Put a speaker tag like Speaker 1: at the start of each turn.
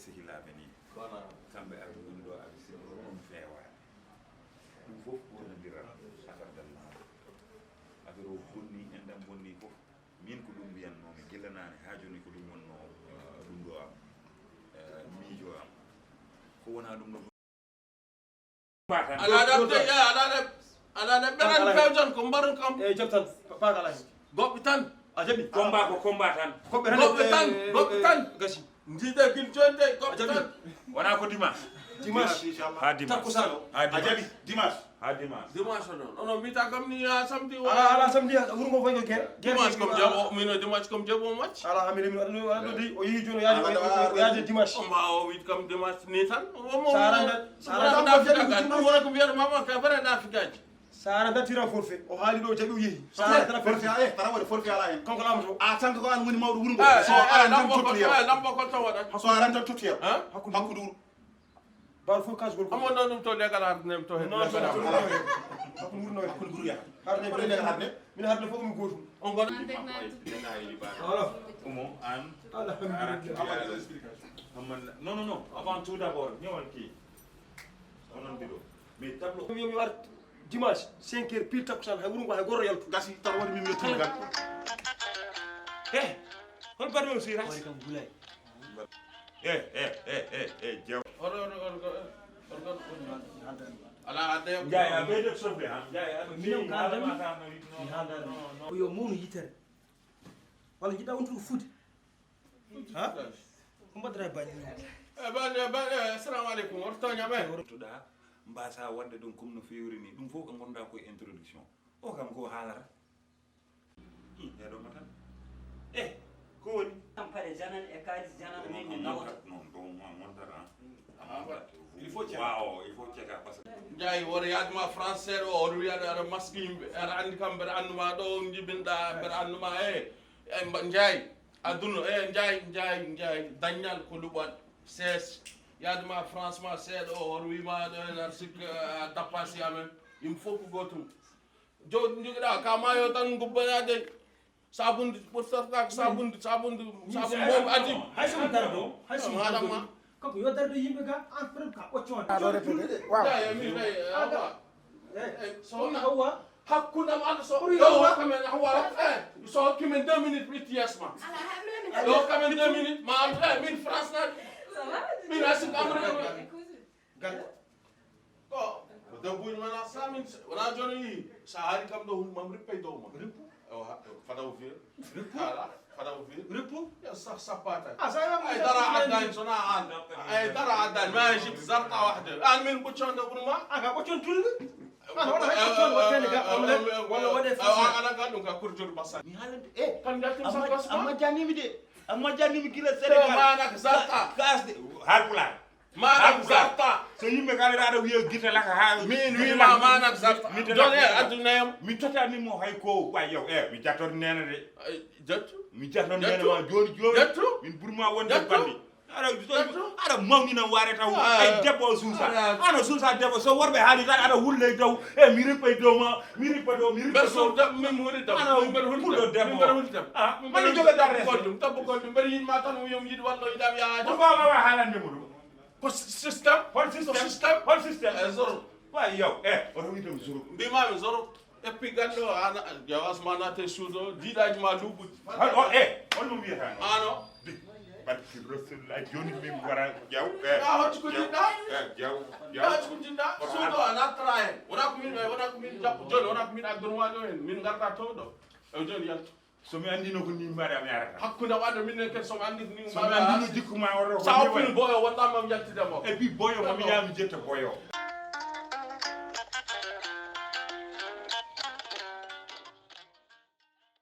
Speaker 1: sehilaɓe ni kamɓe abi woni ɗo abi sino ɗum feewani ɗum fof wonodiran affaire dallaaɗo affaire o bonni enɗam bonni fof min ko ɗum mbiyannomi gillanani ha joni ko ɗum wonno ɗum ɗo am miijo am ko wona ɗum ɗo
Speaker 2: alaɗa ɓeran fewjon ko mbaɗon kam
Speaker 3: e jam tan pakala hen
Speaker 2: goɓɓe tan
Speaker 3: a jaɓi
Speaker 1: combat ko combat tan
Speaker 2: goɓɓe tan
Speaker 3: gasi
Speaker 2: jiide gil jonde goɓɓe tan
Speaker 1: wona ko dimanche ha dimanche
Speaker 3: takkusan
Speaker 1: ha dimanche
Speaker 4: dimanche
Speaker 1: ha dimanche
Speaker 2: dimanche noon onon mbiyata kam ni ha samedi
Speaker 3: ala samedi wuro ngo foy ko
Speaker 2: dimanche comme jaɓo mino dimanche comme jaɓo macc
Speaker 3: ala amine min waɗa ɗo o yeehi joni o yaade dimanche
Speaker 2: o mba o wiide kam dimanche ni tan
Speaker 3: saranda
Speaker 2: ɗum wona ko mbiyata mama ka vrai nafikaji
Speaker 3: sara dattira forfait o haali ɗo jaɓi o yeehi
Speaker 4: tara forfait tara waɗi forfait ala hen
Speaker 3: kanko lamato
Speaker 4: a tan ko an woni mawɗo wuro ngo so aran tan tottoyam
Speaker 2: lambokol tan waɗat
Speaker 4: so aran tan tottoyam
Speaker 3: hakkude
Speaker 4: wuro
Speaker 3: bar fof kasgol ko
Speaker 2: amon ɗum to legal hardenem to hen
Speaker 3: hakkude wuro noye
Speaker 4: hakkude wuro yaha
Speaker 3: harde
Speaker 4: legal harde
Speaker 3: min harde fof mi gotum
Speaker 2: on gona
Speaker 3: voilà
Speaker 1: Omo an non non non avant tout d'abord ñëwal kii onon mbiɗo mais tableau
Speaker 3: mi war dimanche 5 heures pile takkusan hay wuro ngo hay goto yaltu
Speaker 4: gasi tan waɗi min yettumi gal
Speaker 1: hol baɗo aussi ras
Speaker 3: wari kam gulay
Speaker 1: jew
Speaker 2: ala adde
Speaker 1: Ndiaye a ɓeyde sofde han Ndiaye
Speaker 3: yo mawno yitere walla jiɗɗa wontude ko fuude ha ko mbaddata e bañi
Speaker 2: assalamu aleykum oto toñaɓe
Speaker 1: tuɗa mbasa wadde ɗum comme no fewri ni ɗum fof ko gonɗa koye introduction o kam ko haalata heɗoma tan ko woni
Speaker 5: tampare janan e kalis janan min nawta
Speaker 1: non bon montara
Speaker 4: il faut
Speaker 1: il faut ceka par ce que
Speaker 2: Ndiaye woto yadma français o oto wiyaɗo aɗa masque yimɓe aɗa andi kam mbeɗa anduma ɗo jibinɗa mbeɗa anduma Ndiaye aduna Ndiaye daññal ko luɓal sees yadma franchement seeɗa o oto wima ɗo hen aɗa sikka a dappasi amen yimɓe fof ko gotum joni joguiɗa ka mayo tan gubbanade sabunde ɓurtata ko sabunde mom adi
Speaker 3: hay somo dara ɗo hay somo
Speaker 2: haɗamma
Speaker 3: kanko yo darde yimɓe ga en preuve ka ɓoccode so hawa
Speaker 2: hakkudam Allah so ɗo kamen hawa so hokkimen 2 minutes mi itti yesma ɗo kamen 2 minutes ma andu min France naɗi min asik amre
Speaker 3: gal
Speaker 2: ko debbuji men a samin wona joni yi sa haali kam ɗo mam rippey dow ma fada o fiir ala fada o fiir
Speaker 3: repos
Speaker 2: yo sappata
Speaker 3: sa
Speaker 2: ay dara addani sona an ay dara addani ma Egypte zarta wahde an min ɓucconde ɓuur ma
Speaker 3: aga ɓoccon tulde ana waɗa hay ɓoccon wattede ga omelette walla waɗe
Speaker 2: aɗa ga ɗum ka kurjol bassa
Speaker 5: mi haalande
Speaker 2: kan jaltim sa bas
Speaker 5: amma janimi de amma janimi gila
Speaker 2: to
Speaker 5: sénégal
Speaker 2: manak zarta
Speaker 5: kasde
Speaker 1: haalpulaar
Speaker 2: manak zarta
Speaker 1: so yimɓe kala aɗa wiya guite laka ha
Speaker 2: min wima manak zarta joni addunayam
Speaker 1: mi totanimo hay ko way yow mi jattor nena de
Speaker 2: jettu
Speaker 1: mi jattor nena ma joni
Speaker 2: jettu
Speaker 1: min ɓurma wonde bandi aɗa mawninam waare taw ay debbo o suusa ano suusa debbo so worɓe haali tan aɗa wulle dow mi rippay dow ma mi rippa dow mi rippa dow
Speaker 2: min huuri dam
Speaker 1: ɓuɗo debbo
Speaker 2: mbeɗa huuri dam
Speaker 1: mani jogue darre
Speaker 2: goldum tabbo goldum mbeɗa yiɗma tan yom yiɗi wallo yiɗam yahajo
Speaker 1: pourquoi wawa haalande mo ɗum
Speaker 2: ko systéme
Speaker 1: hol systéme
Speaker 2: zoro
Speaker 1: way yow oto wiitam zoro
Speaker 2: mbimami zoro et puis gande o an jawasma naate suudo jiiɗaji ma luuɓuji
Speaker 1: holmo wiyatano
Speaker 2: ano
Speaker 1: barki rasulullah joni min wara jaw
Speaker 2: hocci ko jiɗɗa
Speaker 1: jaw
Speaker 2: hocci ko jiɗɗa suudo a nattata hen wona ko min jappo joni wona ko min addunuma ɗo hen min garta to ɗo e joni yaltu
Speaker 1: somi andino ko ni mbaɗa mi yarata
Speaker 2: hakkude waɗa minen kadi somi andi ni
Speaker 1: somi andino jikkuma oto
Speaker 2: sa hoppini boyo wonɗamma mi jaltidemo
Speaker 1: et puis boyo mami yami jetta boyo